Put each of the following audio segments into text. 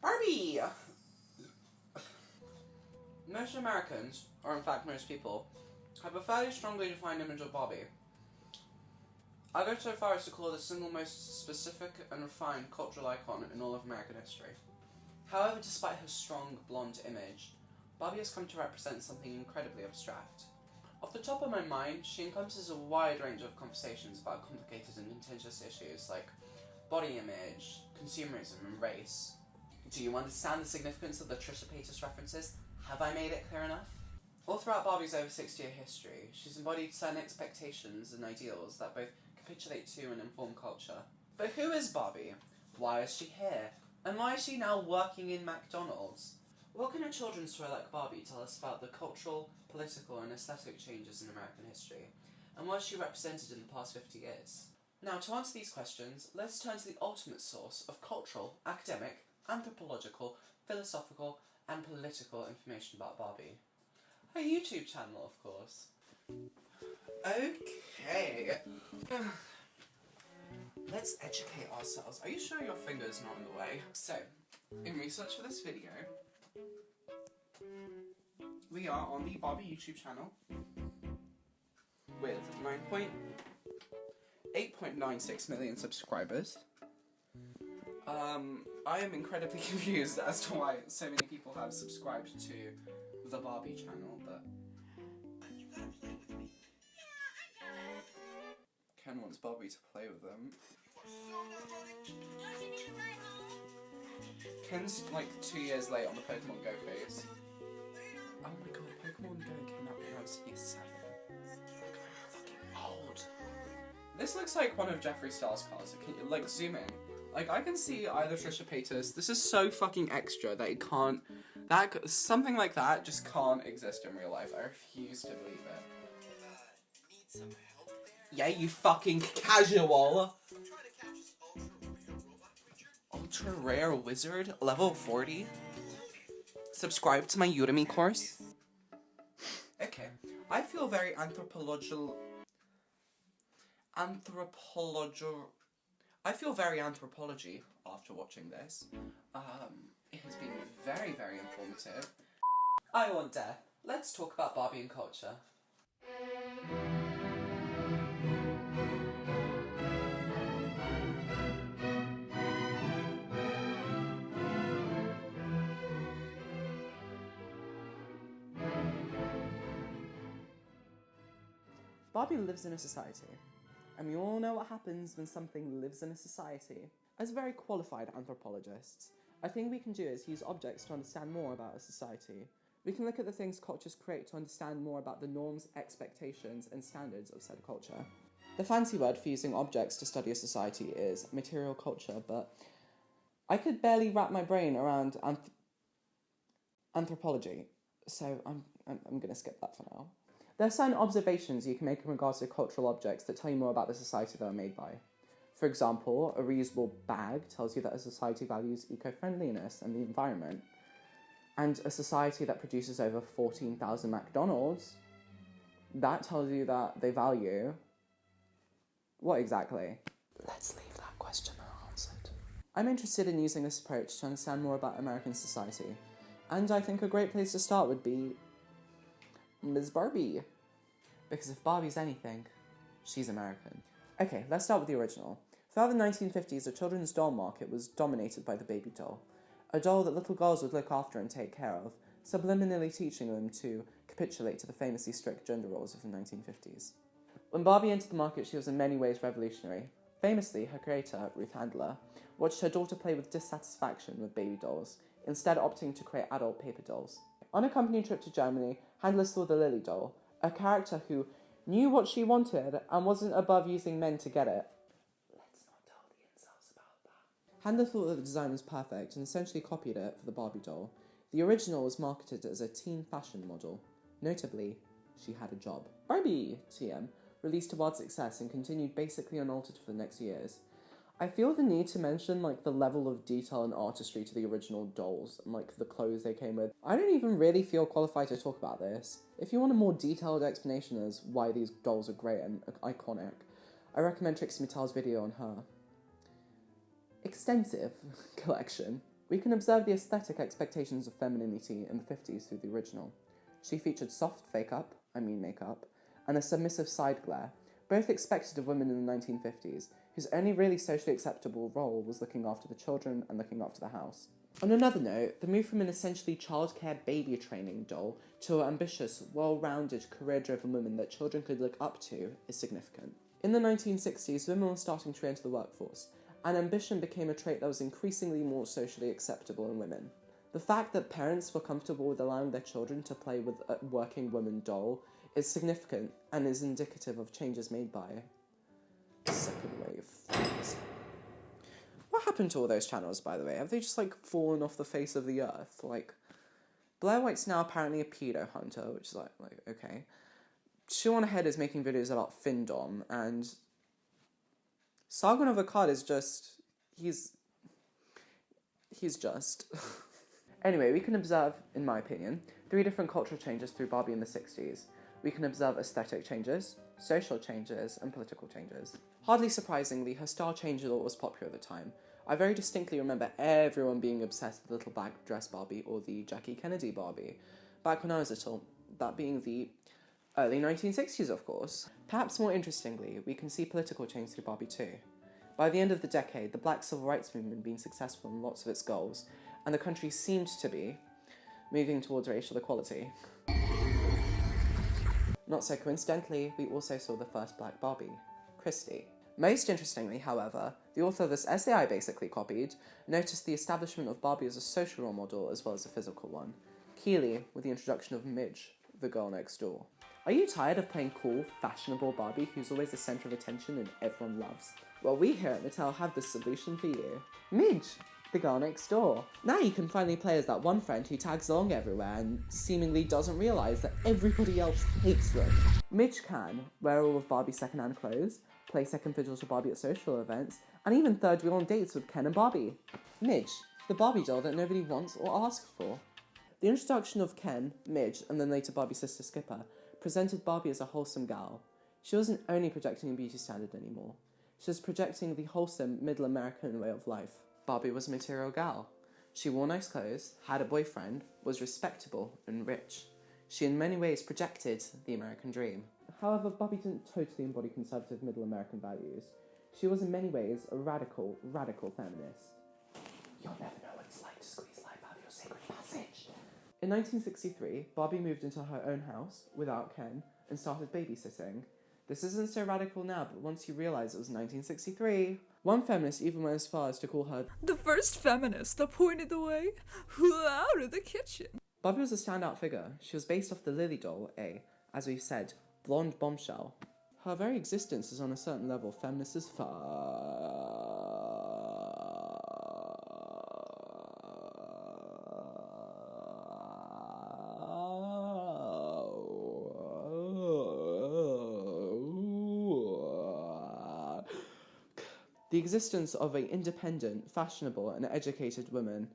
Barbie! Most Americans, or in fact most people, have a fairly strongly defined image of Barbie. I go so far as to call it the single most specific and refined cultural icon in all of American history. However, despite her strong blonde image, Barbie has come to represent something incredibly abstract. Off the top of my mind, she encompasses a wide range of conversations about complicated and contentious issues like body image, consumerism, and race. Do you understand the significance of the Trisha Paytas references? Have I made it clear enough? All throughout Barbie's over 60-year history, she's embodied certain expectations and ideals that both capitulate to and inform culture. But who is Barbie? Why is she here? And why is she now working in McDonald's? What can a children's story like Barbie tell us about the cultural, political, and aesthetic changes in American history? And what has she represented in the past 50 years? Now, to answer these questions, let's turn to the ultimate source of cultural, academic, anthropological, philosophical, and political information about Barbie. Her YouTube channel, of course. Okay. Let's educate ourselves. Are you sure your finger's not in the way? So, in research for this video, we are on the Barbie YouTube channel with 8.96 million subscribers. I am incredibly confused as to why so many people have subscribed to the Barbie channel, but you gotta play with me. Yeah, I got it. Ken wants Barbie to play with them. Ken's like 2 years late on the Pokemon Go phase. Oh my god, Pokemon Go came out when I was year 7. I'm fucking old. This looks like one of Jeffree Star's cars. Can you like zoom in? Like, I can see either Trisha Paytas. This is so fucking extra that it can't... something like that just can't exist in real life. I refuse to believe it. Need some help there? Yeah, you fucking casual! Ultra rare wizard? Level 40? Subscribe to my Udemy course? Okay. I feel very I feel very anthropology after watching this. It has been very, very informative. I won't dare. Let's talk about Barbie and culture. Barbie lives in a society. And we all know what happens when something lives in a society. As very qualified anthropologists, I think we can do is use objects to understand more about a society. We can look at the things cultures create to understand more about the norms, expectations, and standards of said culture. The fancy word for using objects to study a society is material culture, but I could barely wrap my brain around anthropology, so I'm gonna skip that for now. There are certain observations you can make in regards to cultural objects that tell you more about the society they are made by. For example, a reusable bag tells you that a society values eco-friendliness and the environment. And a society that produces over 14,000 McDonald's, that tells you that they value... what exactly? Let's leave that question unanswered. I'm interested in using this approach to understand more about American society, and I think a great place to start would be Ms. Barbie. Because if Barbie's anything, she's American. Okay, let's start with the original. Throughout the 1950s, the children's doll market was dominated by the baby doll. A doll that little girls would look after and take care of, subliminally teaching them to capitulate to the famously strict gender roles of the 1950s. When Barbie entered the market, she was in many ways revolutionary. Famously, her creator, Ruth Handler, watched her daughter play with dissatisfaction with baby dolls, instead opting to create adult paper dolls. On a company trip to Germany, Handler saw the Lily doll, a character who knew what she wanted and wasn't above using men to get it. Let's not tell the incels about that. Handler thought that the design was perfect and essentially copied it for the Barbie doll. The original was marketed as a teen fashion model. Notably, she had a job. Barbie TM released to wide success and continued basically unaltered for the next years. I feel the need to mention, like, the level of detail and artistry to the original dolls and, like, the clothes they came with. I don't even really feel qualified to talk about this. If you want a more detailed explanation as why these dolls are great and iconic, I recommend Trixie Mattel's video on her extensive collection. We can observe the aesthetic expectations of femininity in the 50s through the original. She featured soft makeup, and a submissive side glare, both expected of women in the 1950s, whose only really socially acceptable role was looking after the children and looking after the house. On another note, the move from an essentially childcare baby training doll to an ambitious, well-rounded, career-driven woman that children could look up to is significant. In the 1960s, women were starting to enter the workforce, and ambition became a trait that was increasingly more socially acceptable in women. The fact that parents were comfortable with allowing their children to play with a working woman doll is significant and is indicative of changes made by second wave things. What happened to all those channels, by the way? Have they just, like, fallen off the face of the earth? Like, Blair White's now apparently a pedo hunter, which is like okay. Sean Head is making videos about Findom, and Sargon of Akkad is just... He's just... Anyway, we can observe, in my opinion, 3 different cultural changes through Barbie in the 60s. We can observe aesthetic changes, social changes, and political changes. Hardly surprisingly, her style changed a lot was popular at the time. I very distinctly remember everyone being obsessed with the little black dress Barbie or the Jackie Kennedy Barbie. Back when I was little, that being the early 1960s, of course. Perhaps more interestingly, we can see political change through Barbie too. By the end of the decade, the Black Civil Rights Movement had been successful in lots of its goals, and the country seemed to be moving towards racial equality. Not so coincidentally, we also saw the first black Barbie, Christy. Most interestingly, however, the author of this essay I basically copied noticed the establishment of Barbie as a social role model as well as a physical one. Keely, with the introduction of Midge, the girl next door. Are you tired of playing cool, fashionable Barbie who's always the centre of attention and everyone loves? Well, we here at Mattel have the solution for you. Midge, the girl next door. Now you can finally play as that one friend who tags along everywhere and seemingly doesn't realise that everybody else hates them. Midge can wear all of Barbie's second-hand clothes, play second fiddle to Barbie at social events, and even third wheel on dates with Ken and Barbie. Midge, the Barbie doll that nobody wants or asks for. The introduction of Ken, Midge, and then later Barbie's sister Skipper presented Barbie as a wholesome gal. She wasn't only projecting a beauty standard anymore. She was projecting the wholesome, middle American way of life. Barbie was a material gal. She wore nice clothes, had a boyfriend, was respectable and rich. She in many ways projected the American dream. However, Barbie didn't totally embody conservative middle American values. She was in many ways a radical feminist. You'll never know what it's like to squeeze life out of your secret passage. In 1963, Barbie moved into her own house, without Ken, and started babysitting. This isn't so radical now, but once you realise it was 1963... One feminist even went as far as to call her the first feminist that pointed the way out of the kitchen. Barbie was a standout figure. She was based off the Lily doll, as we've said, blonde bombshell. Her very existence is on a certain level feminist as fuck. The existence of an independent, fashionable, and educated woman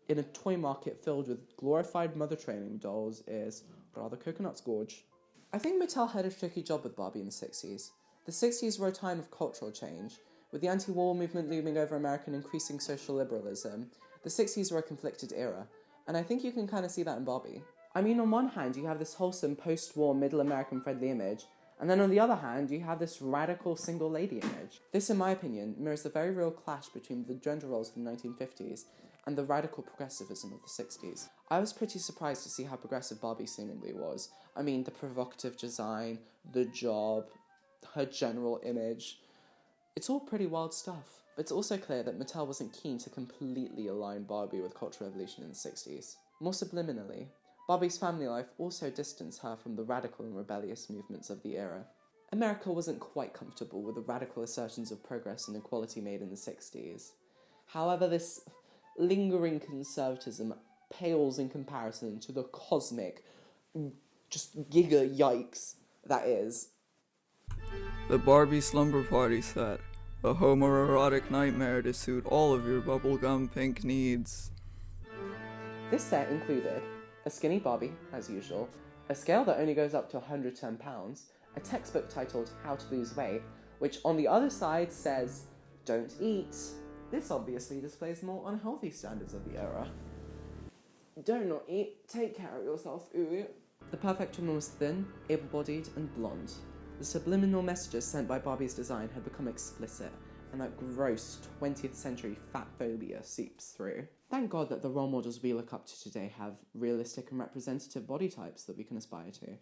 in a toy market filled with glorified mother training dolls is rather coconut gorge. I think Mattel had a tricky job with Barbie in the 60s. The 60s were a time of cultural change, with the anti-war movement looming over America and increasing social liberalism. The 60s were a conflicted era, and I think you can kind of see that in Barbie. I mean, on one hand, you have this wholesome post-war middle American friendly image, and then on the other hand, you have this radical single lady image. This, in my opinion, mirrors the very real clash between the gender roles of the 1950s and the radical progressivism of the 60s. I was pretty surprised to see how progressive Barbie seemingly was. I mean, the provocative design, the job, her general image. It's all pretty wild stuff. But it's also clear that Mattel wasn't keen to completely align Barbie with cultural revolution in the 60s. More subliminally, Barbie's family life also distanced her from the radical and rebellious movements of the era. America wasn't quite comfortable with the radical assertions of progress and equality made in the 60s. However, this lingering conservatism pales in comparison to the cosmic, just giga yikes that is The Barbie slumber party set. A homoerotic nightmare to suit all of your bubblegum pink needs. This set included a skinny Barbie, as usual, a scale that only goes up to 110 pounds, a textbook titled How to Lose Weight, which on the other side says, don't eat. This obviously displays more unhealthy standards of the era. Do not eat, take care of yourself, ooh. The perfect woman was thin, able-bodied, and blonde. The subliminal messages sent by Barbie's design had become explicit, and that gross 20th century fat phobia seeps through. Thank God that the role models we look up to today have realistic and representative body types that we can aspire to.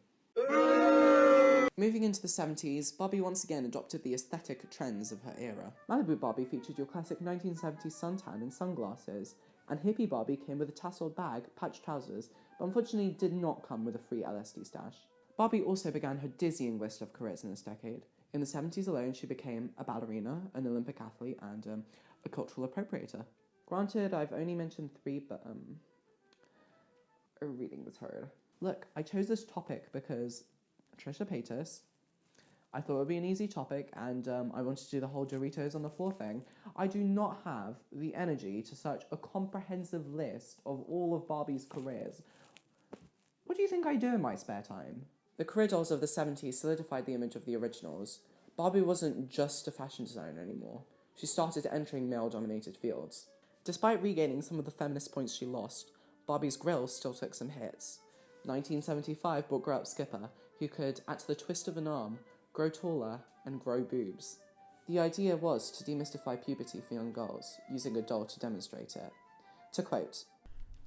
Moving into the 70s, Barbie once again adopted the aesthetic trends of her era. Malibu Barbie featured your classic 1970s suntan and sunglasses, and hippie Barbie came with a tasseled bag, patched trousers, but unfortunately did not come with a free LSD stash. Barbie also began her dizzying list of careers in this decade. In the 70s alone, she became a ballerina, an Olympic athlete, and a cultural appropriator. Granted, I've only mentioned 3, but a reading was hard. Look, I chose this topic because Trisha Paytas, I thought it would be an easy topic, and I wanted to do the whole Doritos on the floor thing. I do not have the energy to search a comprehensive list of all of Barbie's careers. What do you think I do in my spare time? The career dolls of the 70s solidified the image of the originals. Barbie wasn't just a fashion designer anymore. She started entering male-dominated fields. Despite regaining some of the feminist points she lost, Barbie's grills still took some hits. 1975 brought Grow Up Skipper, who could, at the twist of an arm, grow taller and grow boobs. The idea was to demystify puberty for young girls, using a doll to demonstrate it. To quote,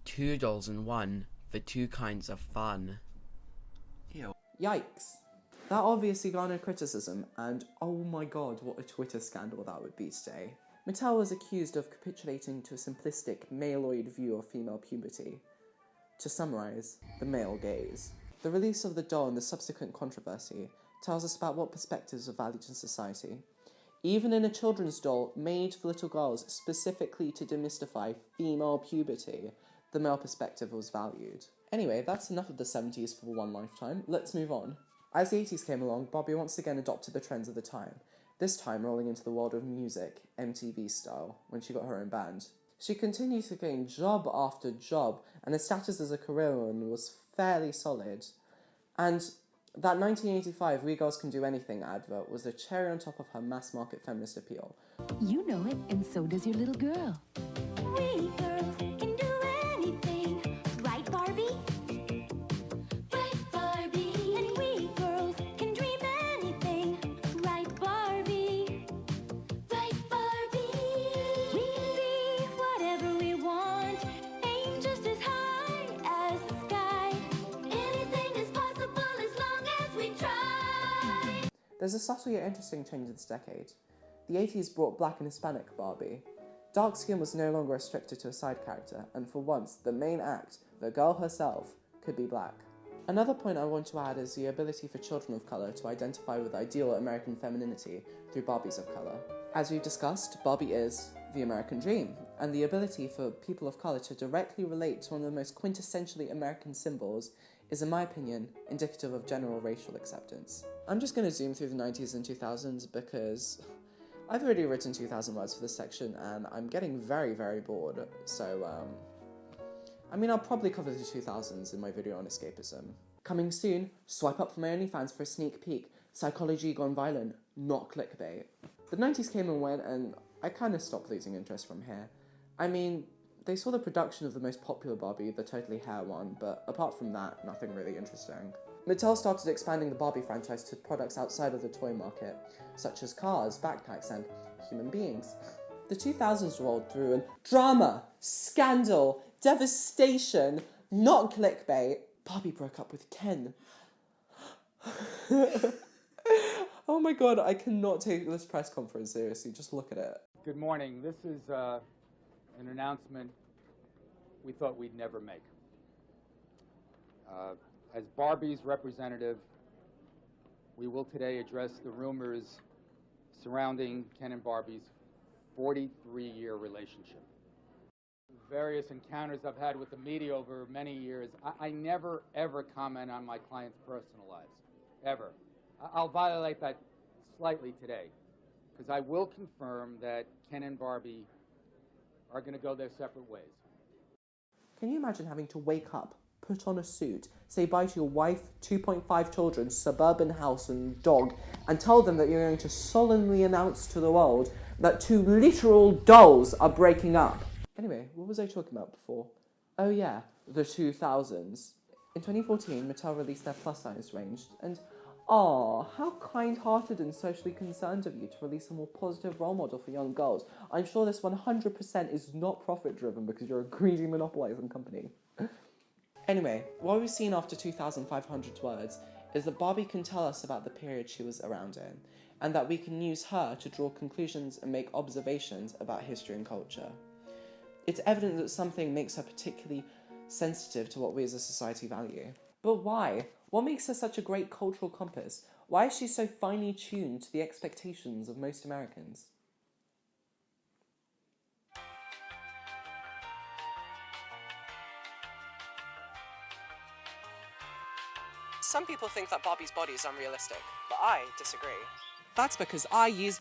"2 dolls in one for 2 kinds of fun." Ew. Yikes. That obviously garnered criticism, and oh my god, what a Twitter scandal that would be today. Mattel was accused of capitulating to a simplistic, maleoid view of female puberty. To summarise, the male gaze. The release of the doll and the subsequent controversy tells us about what perspectives are valued in society. Even in a children's doll made for little girls specifically to demystify female puberty, the male perspective was valued. Anyway, that's enough of the 70s for one lifetime. Let's move on. As the 80s came along, Barbie once again adopted the trends of the time, this time rolling into the world of music, MTV style, when she got her own band. She continued to gain job after job, and her status as a career woman was fairly solid. And that 1985 We Girls Can Do Anything advert was the cherry on top of her mass-market feminist appeal. You know it, and so does your little girl. We girls can do anything, right, Barbie? Right, Barbie. And we girls can dream anything, right, Barbie? Right, Barbie. We can be whatever we want, aim just as high as the sky. Anything is possible as long as we try. There's a subtle yet interesting change this decade. The 80s brought black and Hispanic Barbie. Dark skin was no longer restricted to a side character, and for once, the main act, the girl herself, could be black. Another point I want to add is the ability for children of colour to identify with ideal American femininity through Barbies of colour. As we've discussed, Barbie is the American dream, and the ability for people of colour to directly relate to one of the most quintessentially American symbols is, in my opinion, indicative of general racial acceptance. I'm just going to zoom through the 90s and 2000s because I've already written 2,000 words for this section and I'm getting very, very bored, so I'll probably cover the 2000s in my video on escapism. Coming soon, swipe up for my OnlyFans for a sneak peek. Psychology gone violent, not clickbait. The 90s came and went and I kind of stopped losing interest from here. They saw the production of the most popular Barbie, the Totally Hair one, but apart from that, nothing really interesting. Mattel started expanding the Barbie franchise to products outside of the toy market, such as cars, backpacks, and human beings. The 2000s rolled through and drama, scandal, devastation, not clickbait. Barbie broke up with Ken. Oh my god, I cannot take this press conference seriously, just look at it. Good morning. This is an announcement we thought we'd never make. As Barbie's representative, we will today address the rumors surrounding Ken and Barbie's 43-year relationship. Various encounters I've had with the media over many years, I never, ever comment on my clients' personal lives, ever. I'll violate that slightly today. because I will confirm that Ken and Barbie are going to go their separate ways. Can you imagine having to wake up, put on a suit, say bye to your wife, 2.5 children, suburban house and dog, and tell them that you're going to solemnly announce to the world that two literal dolls are breaking up? Anyway, what was I talking about before? Oh yeah, the 2000s. In 2014, Mattel released their plus-size range, and how kind-hearted and socially concerned of you to release a more positive role model for young girls. I'm sure this 100% is not profit-driven because you're a greedy monopolizing company. Anyway, what we've seen after 2,500 words is that Barbie can tell us about the period she was around in, and that we can use her to draw conclusions and make observations about history and culture. It's evident that something makes her particularly sensitive to what we as a society value. But why? What makes her such a great cultural compass? Why is she so finely tuned to the expectations of most Americans? Some people think that Barbie's body is unrealistic, but I disagree. That's because I use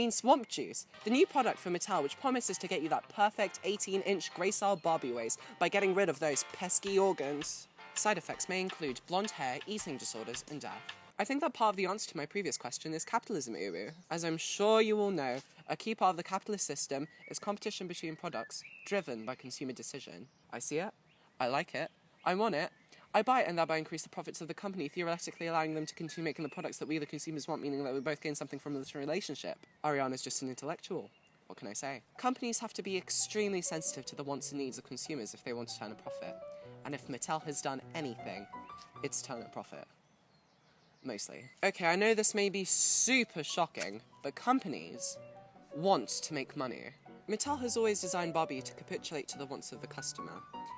Swamp Juice, the new product from Mattel which promises to get you that perfect 18-inch grey-style Barbie waist by getting rid of those pesky organs. Side effects may include blonde hair, eating disorders, and death. I think that part of the answer to my previous question is capitalism, Uru. As I'm sure you all know, a key part of the capitalist system is competition between products, driven by consumer decision. I see it, I like it, I want it, I buy it and thereby increase the profits of the company, theoretically allowing them to continue making the products that we the consumers want, meaning that we both gain something from this relationship. Ariana's just an intellectual. What can I say? Companies have to be extremely sensitive to the wants and needs of consumers if they want to turn a profit. And if Mattel has done anything, it's turn a profit. Mostly. Okay, I know this may be super shocking, but companies want to make money. Mattel has always designed Barbie to capitulate to the wants of the customer.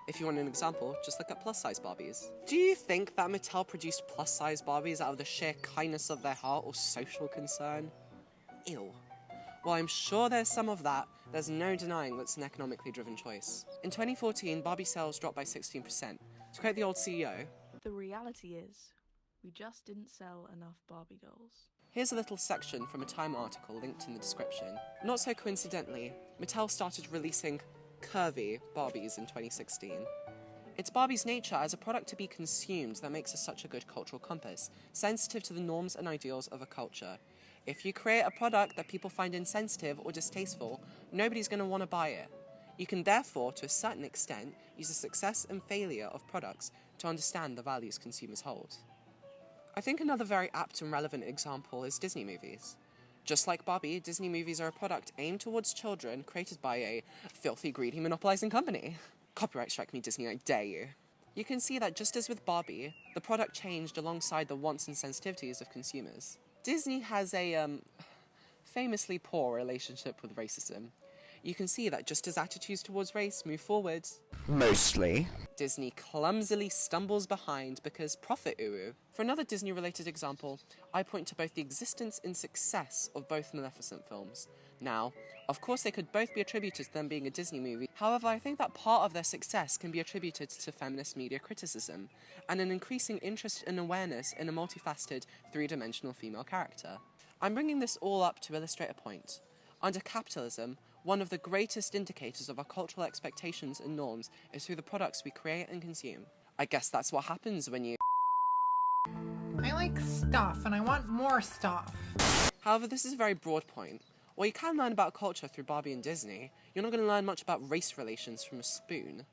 If you want an example, just look at plus-size Barbies. Do you think that Mattel produced plus-size Barbies out of the sheer kindness of their heart or social concern? Ew. While I'm sure there's some of that, there's no denying that's an economically driven choice. In 2014, Barbie sales dropped by 16%. To quote the old CEO, "The reality is, we just didn't sell enough Barbie dolls." Here's a little section from a Time article linked in the description. Not so coincidentally, Mattel started releasing curvy Barbies in 2016. It's Barbie's nature as a product to be consumed that makes her such a good cultural compass, sensitive to the norms and ideals of a culture. If you create a product that people find insensitive or distasteful, nobody's going to want to buy it. You can therefore, to a certain extent, use the success and failure of products to understand the values consumers hold. I think another very apt and relevant example is Disney movies. Just like Barbie, Disney movies are a product aimed towards children created by a filthy, greedy, monopolizing company. Copyright strike me, Disney, I dare you. You can see that just as with Barbie, the product changed alongside the wants and sensitivities of consumers. Disney has a, famously poor relationship with racism. You can see that just as attitudes towards race move forwards, Mostly. Disney clumsily stumbles behind because profit uru. For another Disney-related example, I point to both the existence and success of both Maleficent films. Now, of course they could both be attributed to them being a Disney movie, however I think that part of their success can be attributed to feminist media criticism, and an increasing interest and awareness in a multifaceted, three-dimensional female character. I'm bringing this all up to illustrate a point. Under capitalism, one of the greatest indicators of our cultural expectations and norms is through the products we create and consume. I guess that's what happens when you... I like stuff, and I want more stuff. However, this is a very broad point. While you can learn about culture through Barbie and Disney, you're not going to learn much about race relations from a spoon.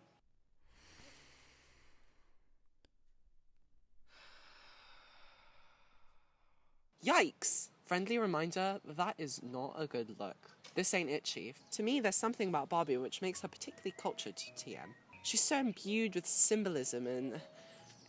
Yikes! Friendly reminder, that is not a good look. This ain't it, Chief. To me, there's something about Barbie which makes her particularly cultured TM. She's so imbued with symbolism and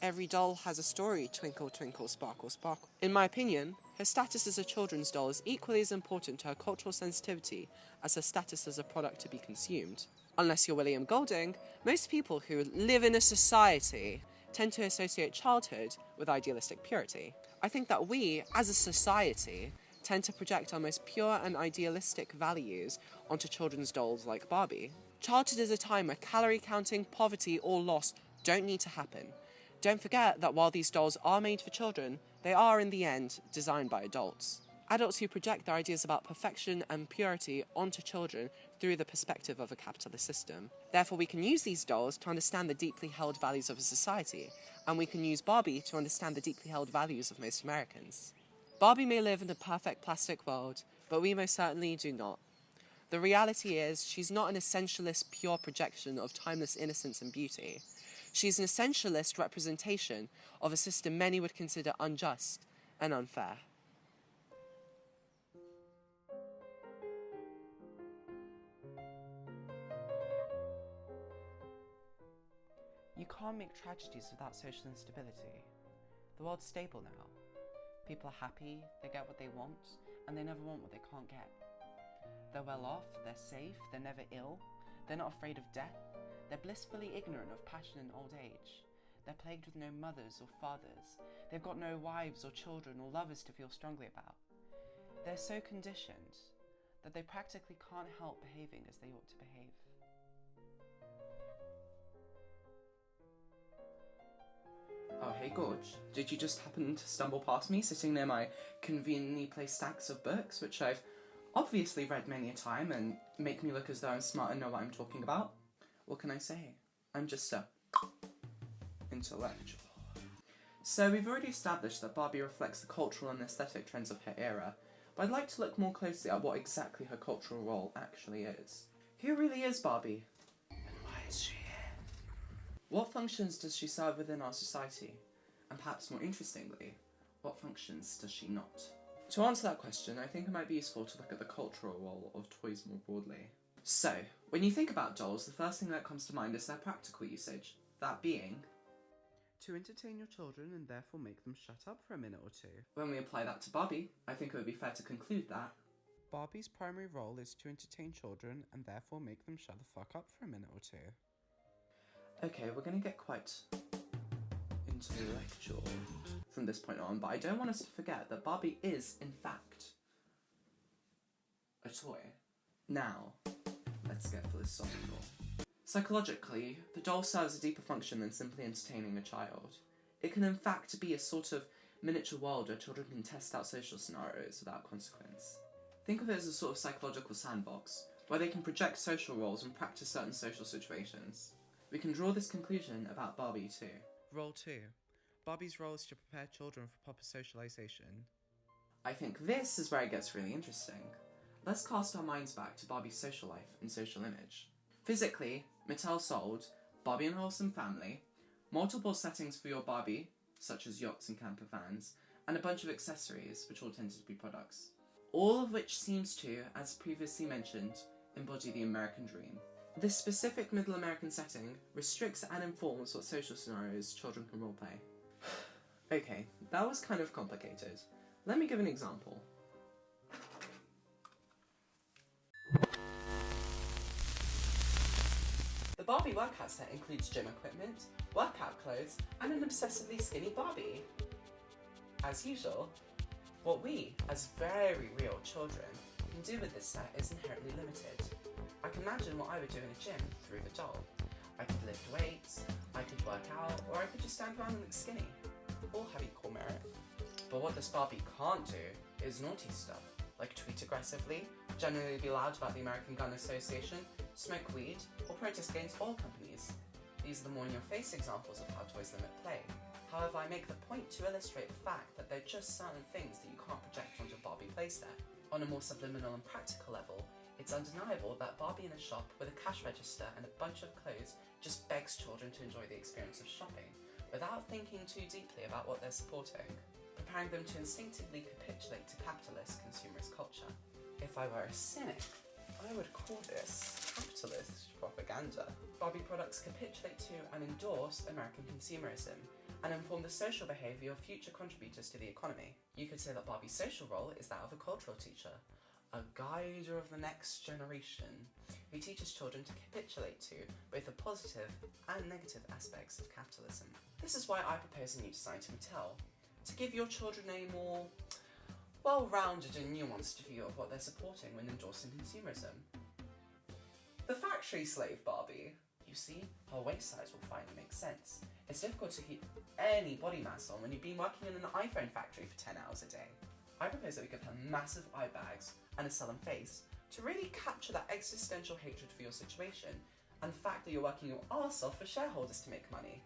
every doll has a story, twinkle, twinkle, sparkle, sparkle. In my opinion, her status as a children's doll is equally as important to her cultural sensitivity as her status as a product to be consumed. Unless you're William Golding, most people who live in a society tend to associate childhood with idealistic purity. I think that we, as a society, tend to project our most pure and idealistic values onto children's dolls like Barbie. Childhood is a time where calorie counting, poverty, or loss don't need to happen. Don't forget that while these dolls are made for children, they are, in the end, designed by adults. Adults who project their ideas about perfection and purity onto children through the perspective of a capitalist system. Therefore, we can use these dolls to understand the deeply held values of a society, and we can use Barbie to understand the deeply held values of most Americans. Barbie may live in a perfect plastic world, but we most certainly do not. The reality is, she's not an essentialist pure projection of timeless innocence and beauty. She's an essentialist representation of a system many would consider unjust and unfair. You can't make tragedies without social instability. The world's stable now. People are happy, they get what they want, and they never want what they can't get. They're well off, they're safe, they're never ill, they're not afraid of death, they're blissfully ignorant of passion in old age. They're plagued with no mothers or fathers, they've got no wives or children or lovers to feel strongly about. They're so conditioned that they practically can't help behaving as they ought to behave. Oh, hey Gorge, did you just happen to stumble past me sitting near my conveniently placed stacks of books, which I've obviously read many a time and make me look as though I'm smart and know what I'm talking about? What can I say? I'm just so intellectual. So we've already established that Barbie reflects the cultural and aesthetic trends of her era, but I'd like to look more closely at what exactly her cultural role actually is. Who really is Barbie? And why is she here? What functions does she serve within our society? And perhaps more interestingly, what functions does she not? To answer that question, I think it might be useful to look at the cultural role of toys more broadly. So, when you think about dolls, the first thing that comes to mind is their practical usage, that being to entertain your children and therefore make them shut up for a minute or two. When we apply that to Barbie, I think it would be fair to conclude that Barbie's primary role is to entertain children and therefore make them shut the fuck up for a minute or two. Okay, we're going to get quite intellectual from this point on, but I don't want us to forget that Barbie is, in fact, a toy. Now, let's get philosophical. Psychologically, the doll serves a deeper function than simply entertaining a child. It can in fact be a sort of miniature world where children can test out social scenarios without consequence. Think of it as a sort of psychological sandbox, where they can project social roles and practice certain social situations. We can draw this conclusion about Barbie too. Role 2. Barbie's role is to prepare children for proper socialization. I think this is where it gets really interesting. Let's cast our minds back to Barbie's social life and social image. Physically, Mattel sold Barbie and Wholesome Family, multiple settings for your Barbie, such as yachts and camper vans, and a bunch of accessories, which all tended to be products. All of which seems to, as previously mentioned, embody the American dream. This specific Middle American setting restricts and informs what social scenarios children can roleplay. Okay, that was kind of complicated. Let me give an example. The Barbie workout set includes gym equipment, workout clothes, and an obsessively skinny Barbie. As usual, what we, as very real children, can do with this set is inherently limited. I can imagine what I would do in a gym through the doll. I could lift weights, I could work out, or I could just stand around and look skinny. All have equal merit. But what this Barbie can't do is naughty stuff, like tweet aggressively, generally be loud about the American Gun Association, smoke weed, or protest against oil companies. These are the more in-your-face examples of how toys limit play. However, I make the point to illustrate the fact that they're just certain things that you can't project onto a Barbie playset. On a more subliminal and practical level, it's undeniable that Barbie in a shop with a cash register and a bunch of clothes just begs children to enjoy the experience of shopping, without thinking too deeply about what they're supporting, preparing them to instinctively capitulate to capitalist consumerist culture. If I were a cynic, I would call this capitalist propaganda. Barbie products capitulate to and endorse American consumerism, and inform the social behaviour of future contributors to the economy. You could say that Barbie's social role is that of a cultural teacher, a guider of the next generation, who teaches children to capitulate to both the positive and negative aspects of capitalism. This is why I propose a new design to Mattel, to give your children a more well-rounded and nuanced view of what they're supporting when endorsing consumerism. The factory slave Barbie. You see, her waist size will finally make sense. It's difficult to keep any body mass on when you've been working in an iPhone factory for 10 hours a day. I propose that we give her massive eye bags and a sullen face to really capture that existential hatred for your situation and the fact that you're working your arse off for shareholders to make money.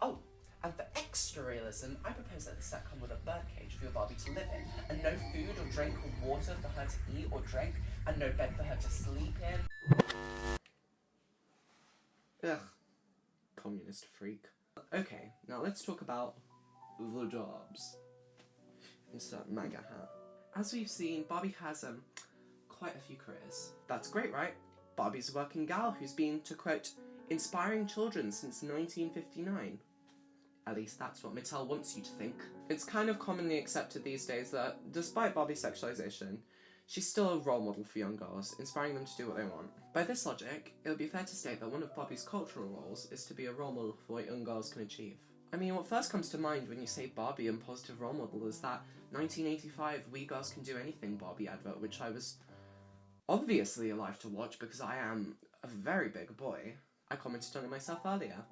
Oh, and for extra realism, I propose that the set come with a birdcage for your Barbie to live in, and no food or drink or water for her to eat or drink, and no bed for her to sleep in. Ugh. Communist freak. Okay, now let's talk about the jobs. Insert MAGA hat. As we've seen, Barbie has quite a few careers. That's great, right? Barbie's a working gal who's been, to quote, inspiring children since 1959. At least that's what Mattel wants you to think. It's kind of commonly accepted these days that, despite Barbie's sexualization, she's still a role model for young girls, inspiring them to do what they want. By this logic, it would be fair to state that one of Barbie's cultural roles is to be a role model for what young girls can achieve. I mean, what first comes to mind when you say Barbie and positive role model is that 1985 We Girls Can Do Anything Barbie advert, which I was obviously alive to watch because I am a very big boy. I commented on it myself earlier.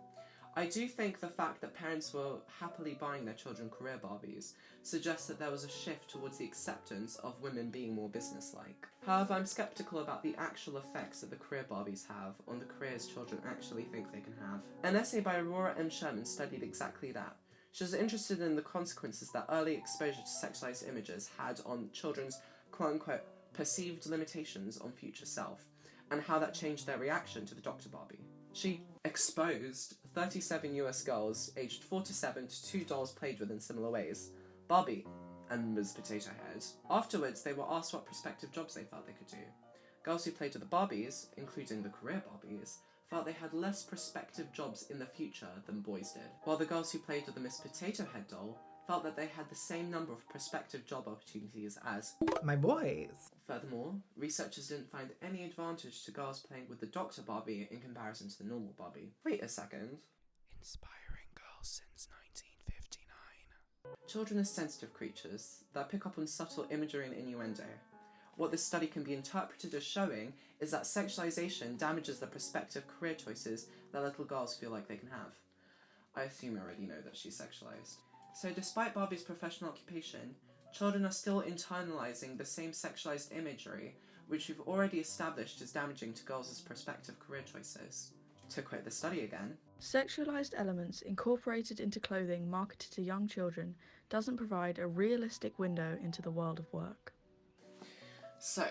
I do think the fact that parents were happily buying their children career Barbies suggests that there was a shift towards the acceptance of women being more businesslike. However, I'm sceptical about the actual effects that the career Barbies have on the careers children actually think they can have. An essay by Aurora M. Sherman studied exactly that. She was interested in the consequences that early exposure to sexualized images had on children's quote-unquote perceived limitations on future self, and how that changed their reaction to the Dr. Barbie. She exposed 37 US girls aged 4 to 7 to 2 dolls played with in similar ways, Barbie and Ms. Potato Head. Afterwards, they were asked what prospective jobs they felt they could do. Girls who played with the Barbies, including the career Barbies, felt they had less prospective jobs in the future than boys did, while the girls who played with the Miss Potato Head doll felt that they had the same number of prospective job opportunities as my boys. Furthermore, researchers didn't find any advantage to girls playing with the Dr. Barbie in comparison to the normal Barbie. Wait a second. Inspiring girls since 1959. Children are sensitive creatures that pick up on subtle imagery and innuendo. What this study can be interpreted as showing is that sexualization damages the prospective career choices that little girls feel like they can have. I assume you already know that she's sexualized. So despite Barbie's professional occupation, children are still internalizing the same sexualized imagery, which we've already established is damaging to girls' prospective career choices. To quote the study again, Sexualized elements incorporated into clothing marketed to young children doesn't provide a realistic window into the world of work. So,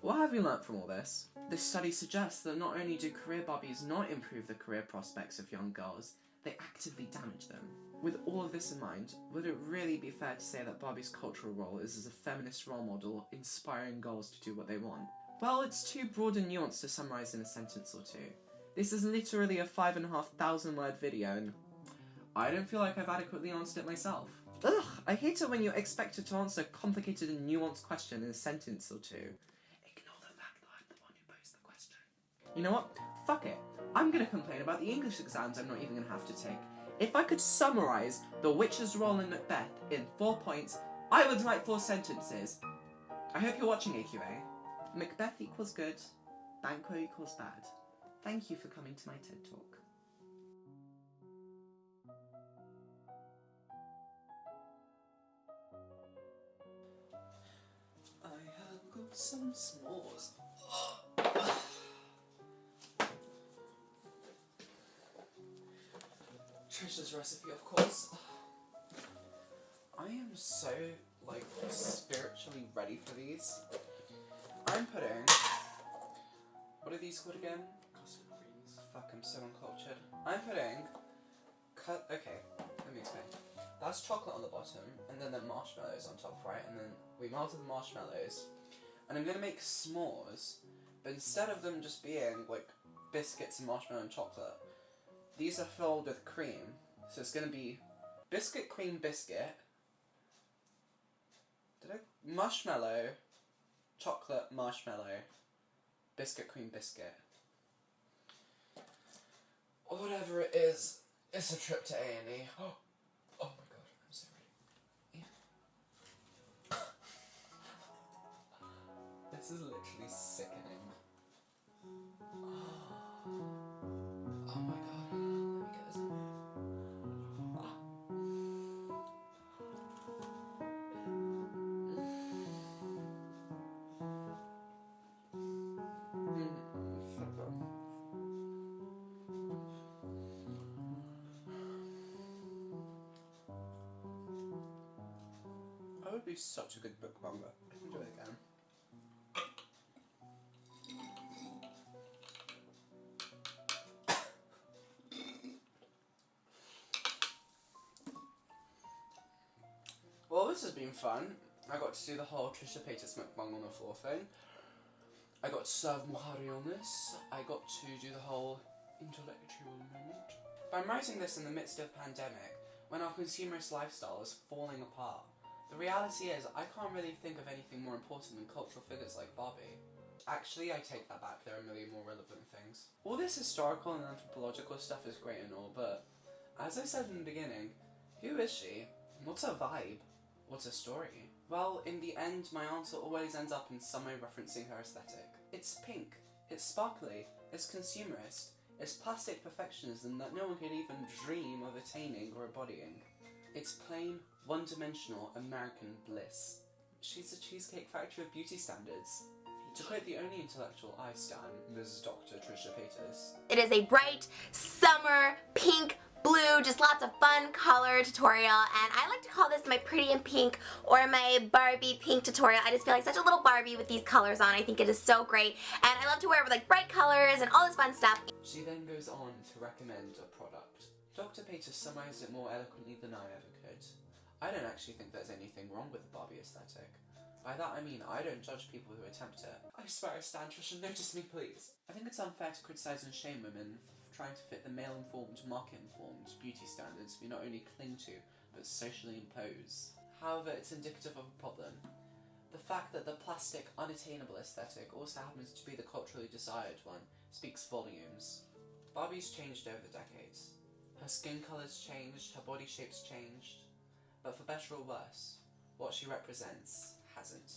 what have we learnt from all this? This study suggests that not only do career Barbies not improve the career prospects of young girls, they actively damage them. With all of this in mind, would it really be fair to say that Barbie's cultural role is as a feminist role model, inspiring girls to do what they want? Well, it's too broad and nuanced to summarise in a sentence or two. This is literally a 5,500 word video, and I don't feel like I've adequately answered it myself. Ugh, I hate it when you're expected to answer a complicated and nuanced question in a sentence or two. Ignore the fact that I'm the one who posed the question. You know what? Fuck it. I'm gonna complain about the English exams I'm not even gonna have to take. If I could summarise the witch's role in Macbeth in 4 points, I would write 4 sentences. I hope you're watching, AQA. Macbeth equals good, Banquo equals bad. Thank you for coming to my TED Talk. I have got some s'mores. Trisha's recipe, of course. I am so, spiritually ready for these. I'm putting... What are these called again? Custard creams. Fuck, I'm so uncultured. I'm putting... Okay, let me explain. That's chocolate on the bottom, and then the marshmallows on top, right? And then we melted the marshmallows. And I'm gonna make s'mores, but instead of them just being, biscuits and marshmallow and chocolate, these are filled with cream. So it's gonna be biscuit, cream, biscuit. Marshmallow, chocolate, marshmallow, biscuit, cream, biscuit. Or whatever it is, it's a trip to A&E. Oh my god, I'm so ready. Yeah. This is literally sickening. Oh my god, let me get this. I would be such a good bookmonger. I can do it again. Well, this has been fun. I got to do the whole Trisha Paytas mukbang on the floor thing. I got to serve Mohari on this. I got to do the whole intellectual moment. But I'm writing this in the midst of a pandemic, when our consumerist lifestyle is falling apart. The reality is, I can't really think of anything more important than cultural figures like Barbie. Actually, I take that back, there are a million more relevant things. All this historical and anthropological stuff is great and all, but as I said in the beginning, who is she? What's her vibe? What's her story? Well, in the end, my answer always ends up in some way referencing her aesthetic. It's pink, it's sparkly, it's consumerist, it's plastic perfectionism that no one could even dream of attaining or embodying. It's plain, one-dimensional American bliss. She's a Cheesecake Factory of beauty standards. To quote the only intellectual I stan, Ms. Dr. Trisha Paytas. It is a bright, summer, pink, blue, just lots of fun color tutorial, and I like to call this my pretty in pink or my Barbie pink tutorial. I just feel like such a little Barbie with these colors on. I think it is so great, and I love to wear it with like bright colors and all this fun stuff. She then goes on to recommend a product. Dr. Paytas summarized it more eloquently than I ever could. I don't actually think there's anything wrong with the Barbie aesthetic. By that I mean, I don't judge people who attempt it. I swear I stand, Trisha, notice me please. I think it's unfair to criticise and shame women for trying to fit the male-informed, market-informed beauty standards we not only cling to, but socially impose. However, it's indicative of a problem. The fact that the plastic, unattainable aesthetic also happens to be the culturally desired one speaks volumes. Barbie's changed over the decades. Her skin colour's changed, her body shape's changed, but for better or worse, what she represents hasn't.